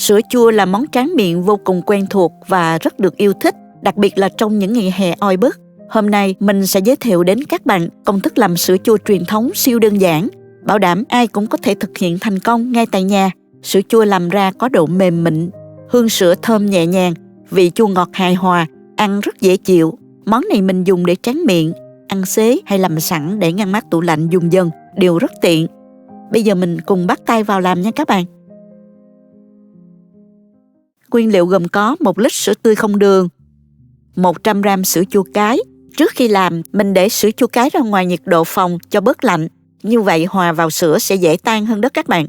Sữa chua là món tráng miệng vô cùng quen thuộc và rất được yêu thích, đặc biệt là trong những ngày hè oi bức. Hôm nay mình sẽ giới thiệu đến các bạn công thức làm sữa chua truyền thống siêu đơn giản, bảo đảm ai cũng có thể thực hiện thành công ngay tại nhà. Sữa chua làm ra có độ mềm mịn, hương sữa thơm nhẹ nhàng, vị chua ngọt hài hòa, ăn rất dễ chịu. Món này mình dùng để tráng miệng, ăn xế hay làm sẵn để ngăn mát tủ lạnh dùng dần đều rất tiện. Bây giờ mình cùng bắt tay vào làm nha các bạn. Nguyên liệu gồm có 1 lít sữa tươi không đường, 100 g sữa chua cái. Trước khi làm, mình để sữa chua cái ra ngoài nhiệt độ phòng cho bớt lạnh. Như vậy hòa vào sữa sẽ dễ tan hơn đó các bạn.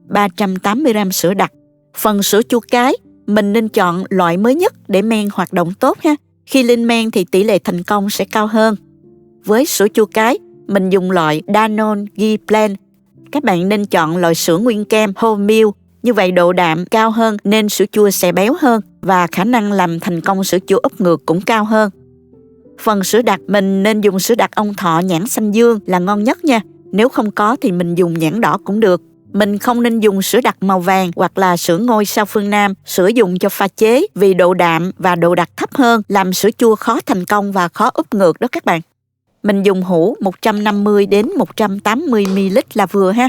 380 g sữa đặc. Phần sữa chua cái, mình nên chọn loại mới nhất để men hoạt động tốt ha. Khi lên men thì tỷ lệ thành công sẽ cao hơn. Với sữa chua cái, mình dùng loại Danone Ghee Blend. Các bạn nên chọn loại sữa nguyên kem whole milk. Như vậy độ đạm cao hơn nên sữa chua sẽ béo hơn và khả năng làm thành công sữa chua úp ngược cũng cao hơn. Phần sữa đặc mình nên dùng sữa đặc ông Thọ nhãn xanh dương là ngon nhất nha. Nếu không có thì mình dùng nhãn đỏ cũng được. Mình không nên dùng sữa đặc màu vàng hoặc là sữa ngôi sao phương Nam, sữa dùng cho pha chế vì độ đạm và độ đặc thấp hơn làm sữa chua khó thành công và khó úp ngược đó các bạn. Mình dùng hũ 150 đến 180 ml là vừa ha.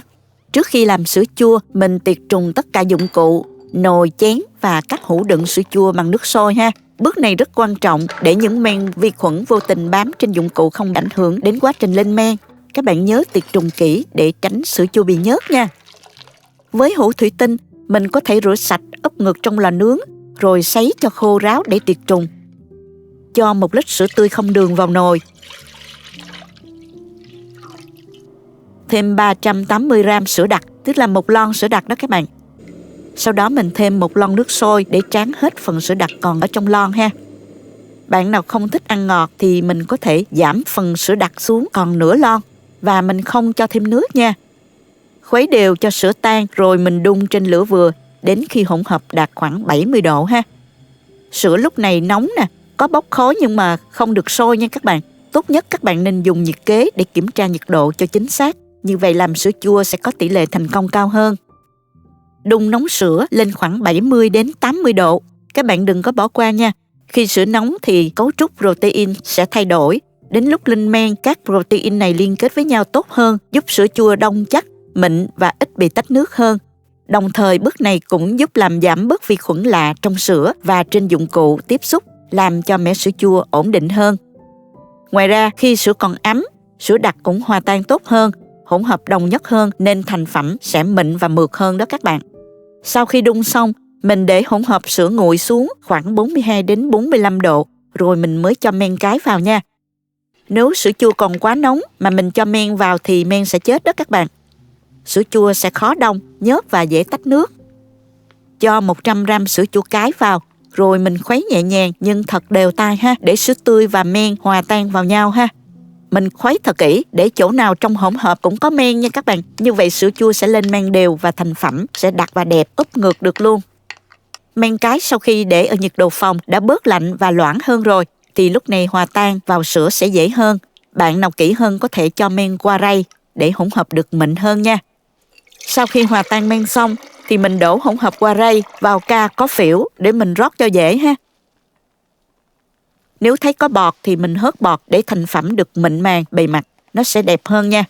Trước khi làm sữa chua, mình tiệt trùng tất cả dụng cụ, nồi, chén và các hũ đựng sữa chua bằng nước sôi ha. Bước này rất quan trọng để những men vi khuẩn vô tình bám trên dụng cụ không ảnh hưởng đến quá trình lên men. Các bạn nhớ tiệt trùng kỹ để tránh sữa chua bị nhớt nha. Với hũ thủy tinh, mình có thể rửa sạch úp ngược trong lò nướng rồi sấy cho khô ráo để tiệt trùng. Cho 1 lít sữa tươi không đường vào nồi. Thêm 380 g sữa đặc, tức là 1 lon sữa đặc đó các bạn. Sau đó mình thêm 1 lon nước sôi để tráng hết phần sữa đặc còn ở trong lon ha. Bạn nào không thích ăn ngọt thì mình có thể giảm phần sữa đặc xuống còn nửa lon và mình không cho thêm nước nha. Khuấy đều cho sữa tan rồi mình đun trên lửa vừa đến khi hỗn hợp đạt khoảng 70 độ ha. Sữa lúc này nóng nè, có bốc khói nhưng mà không được sôi nha các bạn. Tốt nhất các bạn nên dùng nhiệt kế để kiểm tra nhiệt độ cho chính xác. Như vậy làm sữa chua sẽ có tỷ lệ thành công cao hơn. Đun nóng sữa lên khoảng 70 đến 80 độ. Các bạn đừng có bỏ qua nha. Khi sữa nóng thì cấu trúc protein sẽ thay đổi. Đến lúc lên men, các protein này liên kết với nhau tốt hơn, giúp sữa chua đông chắc, mịn và ít bị tách nước hơn. Đồng thời bước này cũng giúp làm giảm bớt vi khuẩn lạ trong sữa và trên dụng cụ tiếp xúc, làm cho mẻ sữa chua ổn định hơn. Ngoài ra, khi sữa còn ấm, sữa đặc cũng hòa tan tốt hơn, hỗn hợp đồng nhất hơn nên thành phẩm sẽ mịn và mượt hơn đó các bạn. Sau khi đun xong, mình để hỗn hợp sữa nguội xuống khoảng 42 đến 45 độ, rồi mình mới cho men cái vào nha. Nếu sữa chua còn quá nóng mà mình cho men vào thì men sẽ chết đó các bạn. Sữa chua sẽ khó đông, nhớt và dễ tách nước. Cho 100 g sữa chua cái vào, rồi mình khuấy nhẹ nhàng nhưng thật đều tay ha, để sữa tươi và men hòa tan vào nhau ha. Mình khuấy thật kỹ để chỗ nào trong hỗn hợp cũng có men nha các bạn. Như vậy sữa chua sẽ lên men đều và thành phẩm sẽ đặc và đẹp, úp ngược được luôn. Men cái sau khi để ở nhiệt độ phòng đã bớt lạnh và loãng hơn rồi, thì lúc này hòa tan vào sữa sẽ dễ hơn. Bạn nào kỹ hơn có thể cho men qua rây để hỗn hợp được mịn hơn nha. Sau khi hòa tan men xong thì mình đổ hỗn hợp qua rây vào ca có phễu để mình rót cho dễ ha. Nếu thấy có bọt thì mình hớt bọt để thành phẩm được mịn màng bề mặt, nó sẽ đẹp hơn nha.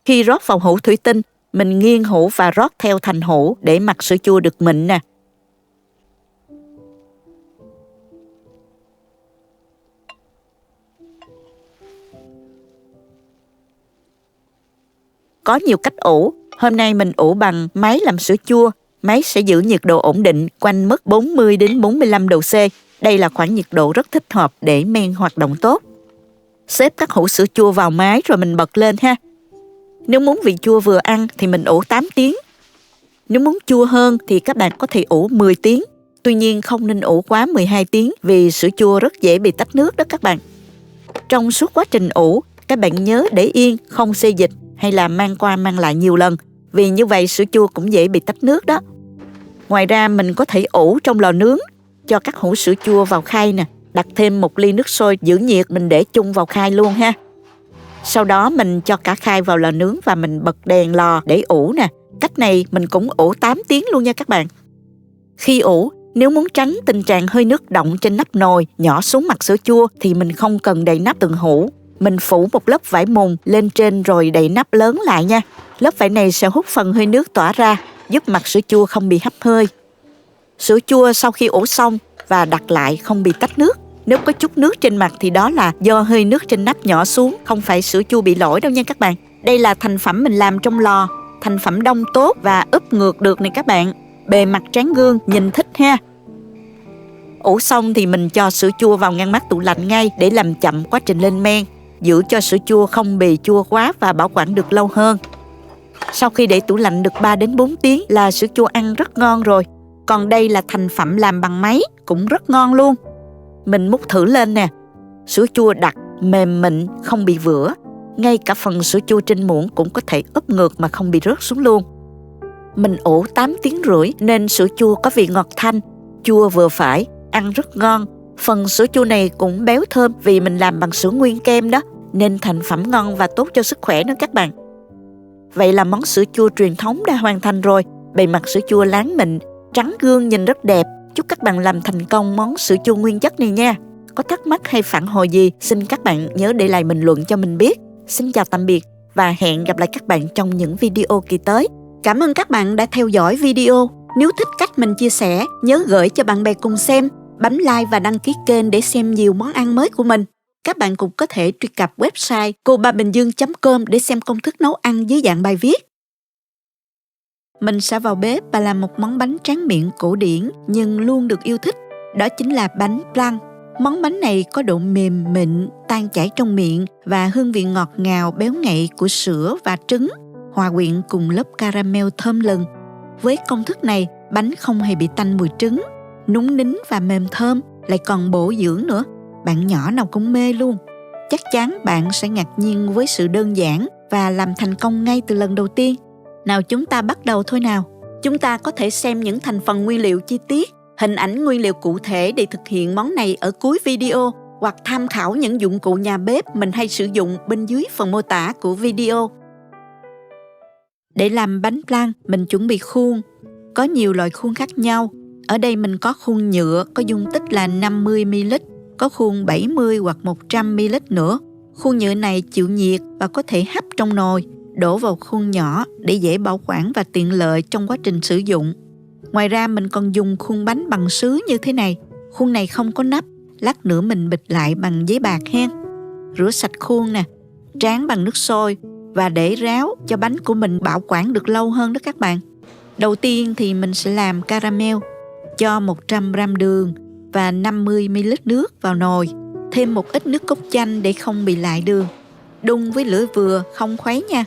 Khi rót vào hũ thủy tinh, mình nghiêng hũ và rót theo thành hũ để mặt sữa chua được mịn nè. Có nhiều cách ủ. Hôm nay mình ủ bằng máy làm sữa chua. Máy sẽ giữ nhiệt độ ổn định quanh mức 40 đến 45 độ C. Đây là khoảng nhiệt độ rất thích hợp để men hoạt động tốt. Xếp các hũ sữa chua vào máy rồi mình bật lên ha. Nếu muốn vị chua vừa ăn thì mình ủ 8 tiếng. Nếu muốn chua hơn thì các bạn có thể ủ 10 tiếng. Tuy nhiên không nên ủ quá 12 tiếng vì sữa chua rất dễ bị tách nước đó các bạn. Trong suốt quá trình ủ, các bạn nhớ để yên, không xê dịch hay là mang qua mang lại nhiều lần, vì như vậy sữa chua cũng dễ bị tách nước đó. Ngoài ra mình có thể ủ trong lò nướng, cho các hũ sữa chua vào khay nè, đặt thêm 1 ly nước sôi giữ nhiệt mình để chung vào khay luôn ha. Sau đó mình cho cả khay vào lò nướng và mình bật đèn lò để ủ nè. Cách này mình cũng ủ 8 tiếng luôn nha các bạn. Khi ủ, nếu muốn tránh tình trạng hơi nước đọng trên nắp nồi nhỏ xuống mặt sữa chua thì mình không cần đậy nắp từng hũ. Mình phủ một lớp vải mùng lên trên rồi đậy nắp lớn lại nha. Lớp vải này sẽ hút phần hơi nước tỏa ra, giúp mặt sữa chua không bị hấp hơi. Sữa chua sau khi ủ xong và đặt lại không bị tách nước. Nếu có chút nước trên mặt thì đó là do hơi nước trên nắp nhỏ xuống, không phải sữa chua bị lỗi đâu nha các bạn. Đây là thành phẩm mình làm trong lò, thành phẩm đông tốt và úp ngược được này các bạn. Bề mặt tráng gương, nhìn thích ha. Ủ xong thì mình cho sữa chua vào ngăn mát tủ lạnh ngay để làm chậm quá trình lên men, giữ cho sữa chua không bị chua quá và bảo quản được lâu hơn. Sau khi để tủ lạnh được 3 đến 4 tiếng là sữa chua ăn rất ngon rồi. Còn đây là thành phẩm làm bằng máy, cũng rất ngon luôn. Mình múc thử lên nè. Sữa chua đặc, mềm mịn, không bị vữa. Ngay cả phần sữa chua trên muỗng cũng có thể úp ngược mà không bị rớt xuống luôn. Mình ủ 8 tiếng rưỡi nên sữa chua có vị ngọt thanh, chua vừa phải, ăn rất ngon. Phần sữa chua này cũng béo thơm vì mình làm bằng sữa nguyên kem đó, nên thành phẩm ngon và tốt cho sức khỏe nữa các bạn. Vậy là món sữa chua truyền thống đã hoàn thành rồi. Bề mặt sữa chua láng mịn, trắng gương nhìn rất đẹp. Chúc các bạn làm thành công món sữa chua nguyên chất này nha. Có thắc mắc hay phản hồi gì, xin các bạn nhớ để lại bình luận cho mình biết. Xin chào tạm biệt và hẹn gặp lại các bạn trong những video kỳ tới. Cảm ơn các bạn đã theo dõi video. Nếu thích cách mình chia sẻ, nhớ gửi cho bạn bè cùng xem, bấm like và đăng ký kênh để xem nhiều món ăn mới của mình. Các bạn cũng có thể truy cập website cobaminhdương.com để xem công thức nấu ăn dưới dạng bài viết. Mình sẽ vào bếp và làm một món bánh tráng miệng cổ điển nhưng luôn được yêu thích. Đó chính là bánh flan. Món bánh này có độ mềm mịn, tan chảy trong miệng và hương vị ngọt ngào béo ngậy của sữa và trứng, hòa quyện cùng lớp caramel thơm lừng. Với công thức này, bánh không hề bị tanh mùi trứng, núng nính và mềm thơm, lại còn bổ dưỡng nữa. Bạn nhỏ nào cũng mê luôn. Chắc chắn bạn sẽ ngạc nhiên với sự đơn giản và làm thành công ngay từ lần đầu tiên. Nào chúng ta bắt đầu thôi nào. Chúng ta có thể xem những thành phần nguyên liệu chi tiết, hình ảnh nguyên liệu cụ thể để thực hiện món này ở cuối video, hoặc tham khảo những dụng cụ nhà bếp mình hay sử dụng bên dưới phần mô tả của video. Để làm bánh flan, mình chuẩn bị khuôn. Có nhiều loại khuôn khác nhau. Ở đây mình có khuôn nhựa có dung tích là 50ml, có khuôn 70 hoặc 100ml nữa. Khuôn nhựa này chịu nhiệt và có thể hấp trong nồi, đổ vào khuôn nhỏ để dễ bảo quản và tiện lợi trong quá trình sử dụng. Ngoài ra mình còn dùng khuôn bánh bằng sứ như thế này. Khuôn này không có nắp, lát nữa mình bịt lại bằng giấy bạc hen. Rửa sạch khuôn nè, tráng bằng nước sôi và để ráo cho bánh của mình bảo quản được lâu hơn đó các bạn. Đầu tiên thì mình sẽ làm caramel. Cho 100g đường và 50ml nước vào nồi. Thêm một ít nước cốt chanh để không bị lại đường. Đun với lửa vừa, không khuấy nha.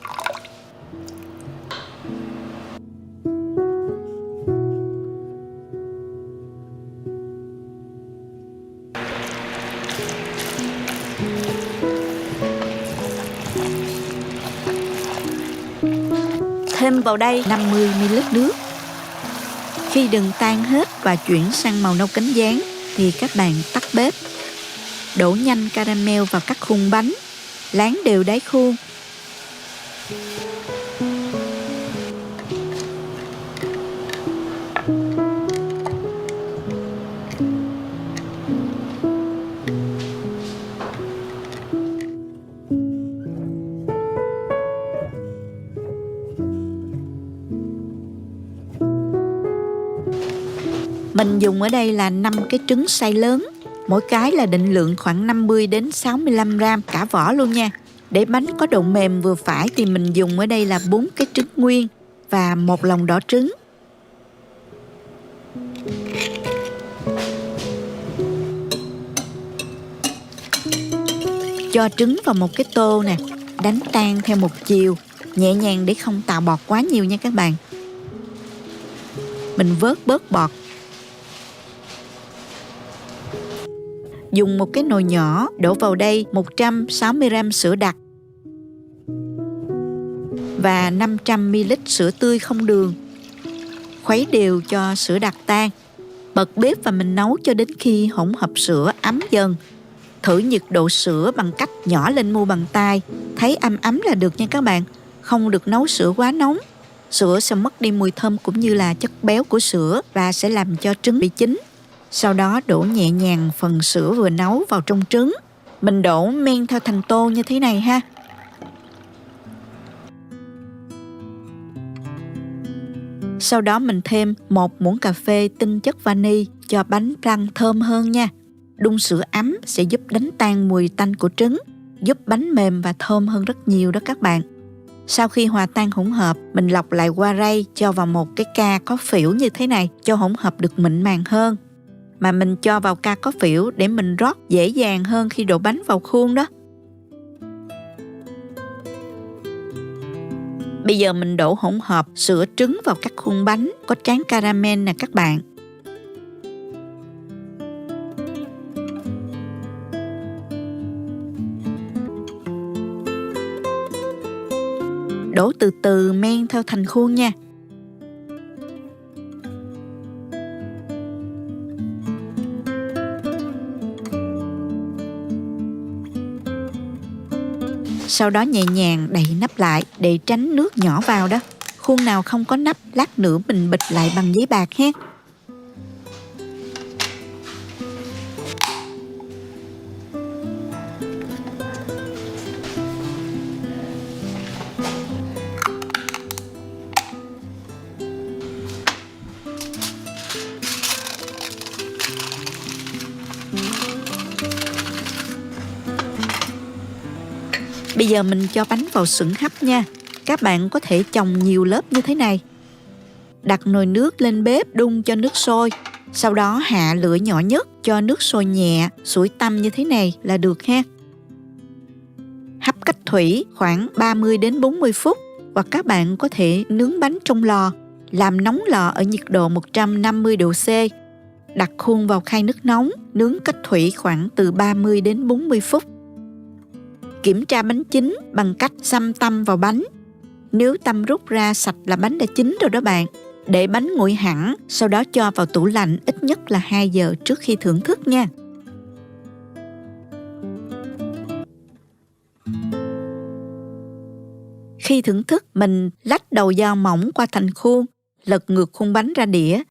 Thêm vào đây 50ml nước. Khi đường tan hết và chuyển sang màu nâu cánh gián thì các bạn tắt bếp. Đổ nhanh caramel vào các khuôn bánh, láng đều đáy khuôn. Mình dùng ở đây là 5 cái trứng xay lớn, mỗi cái là định lượng khoảng 50 đến 65g cả vỏ luôn nha. Để bánh có độ mềm vừa phải thì mình dùng ở đây là 4 cái trứng nguyên và 1 lòng đỏ trứng. Cho trứng vào một cái tô nè, đánh tan theo một chiều, nhẹ nhàng để không tạo bọt quá nhiều nha các bạn. Mình vớt bớt bọt. Dùng một cái nồi nhỏ đổ vào đây 160g sữa đặc và 500ml sữa tươi không đường. Khuấy đều cho sữa đặc tan. Bật bếp và mình nấu cho đến khi hỗn hợp sữa ấm dần. Thử nhiệt độ sữa bằng cách nhỏ lên mu bàn tay. Thấy ấm ấm là được nha các bạn. Không được nấu sữa quá nóng. Sữa sẽ mất đi mùi thơm cũng như là chất béo của sữa và sẽ làm cho trứng bị chín. Sau đó đổ nhẹ nhàng phần sữa vừa nấu vào trong trứng. Mình đổ men theo thành tô như thế này ha. Sau đó mình thêm 1 muỗng cà phê tinh chất vani cho bánh flan thơm hơn nha. Đun sữa ấm sẽ giúp đánh tan mùi tanh của trứng, giúp bánh mềm và thơm hơn rất nhiều đó các bạn. Sau khi hòa tan hỗn hợp, mình lọc lại qua rây cho vào một cái ca có phễu như thế này cho hỗn hợp được mịn màng hơn. Mà mình cho vào ca có phễu để mình rót dễ dàng hơn khi đổ bánh vào khuôn đó. Bây giờ mình đổ hỗn hợp sữa trứng vào các khuôn bánh có tráng caramel nè các bạn. Đổ từ từ men theo thành khuôn nha. Sau đó nhẹ nhàng đậy nắp lại để tránh nước nhỏ vào đó. Khuôn nào không có nắp, lát nữa mình bịt lại bằng giấy bạc ha. Bây giờ mình cho bánh vào xửng hấp nha. Các bạn có thể chồng nhiều lớp như thế này. Đặt nồi nước lên bếp đun cho nước sôi. Sau đó hạ lửa nhỏ nhất cho nước sôi nhẹ, sủi tăm như thế này là được ha. Hấp cách thủy khoảng 30 đến 40 phút hoặc các bạn có thể nướng bánh trong lò, làm nóng lò ở nhiệt độ 150 độ C. Đặt khuôn vào khay nước nóng, nướng cách thủy khoảng từ 30 đến 40 phút. Kiểm tra bánh chín bằng cách xăm tăm vào bánh. Nếu tăm rút ra sạch là bánh đã chín rồi đó bạn. Để bánh nguội hẳn, sau đó cho vào tủ lạnh ít nhất là 2 giờ trước khi thưởng thức nha. Khi thưởng thức, mình lách đầu dao mỏng qua thành khuôn, lật ngược khuôn bánh ra đĩa.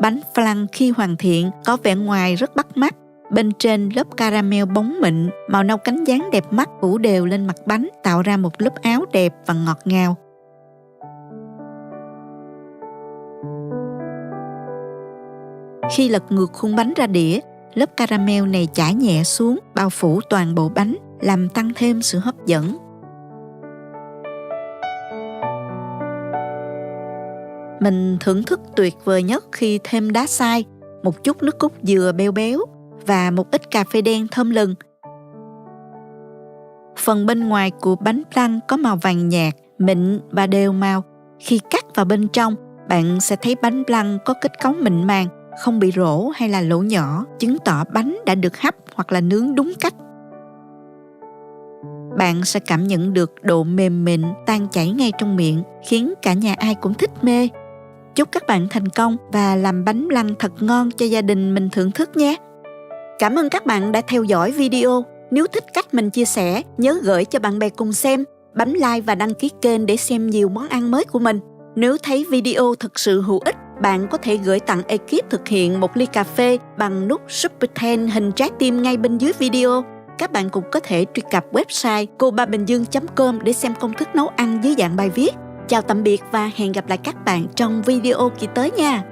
Bánh flan khi hoàn thiện có vẻ ngoài rất bắt mắt. Bên trên lớp caramel bóng mịn, màu nâu cánh gián đẹp mắt phủ đều lên mặt bánh, tạo ra một lớp áo đẹp và ngọt ngào. Khi lật ngược khuôn bánh ra đĩa, lớp caramel này chảy nhẹ xuống, bao phủ toàn bộ bánh, làm tăng thêm sự hấp dẫn. Mình thưởng thức tuyệt vời nhất khi thêm đá xay, một chút nước cốt dừa béo béo và một ít cà phê đen thơm lừng. Phần bên ngoài của bánh flan có màu vàng nhạt, mịn và đều màu. Khi cắt vào bên trong, bạn sẽ thấy bánh flan có kết cấu mịn màng, không bị rỗ hay là lỗ nhỏ, chứng tỏ bánh đã được hấp hoặc là nướng đúng cách. Bạn sẽ cảm nhận được độ mềm mịn tan chảy ngay trong miệng, khiến cả nhà ai cũng thích mê. Chúc các bạn thành công và làm bánh flan thật ngon cho gia đình mình thưởng thức nhé. Cảm ơn các bạn đã theo dõi video. Nếu thích cách mình chia sẻ, nhớ gửi cho bạn bè cùng xem, bấm like và đăng ký kênh để xem nhiều món ăn mới của mình. Nếu thấy video thực sự hữu ích, bạn có thể gửi tặng ekip thực hiện một ly cà phê bằng nút Super Thanks hình trái tim ngay bên dưới video. Các bạn cũng có thể truy cập website cobabinhdương.com để xem công thức nấu ăn dưới dạng bài viết. Chào tạm biệt và hẹn gặp lại các bạn trong video kỳ tới nha.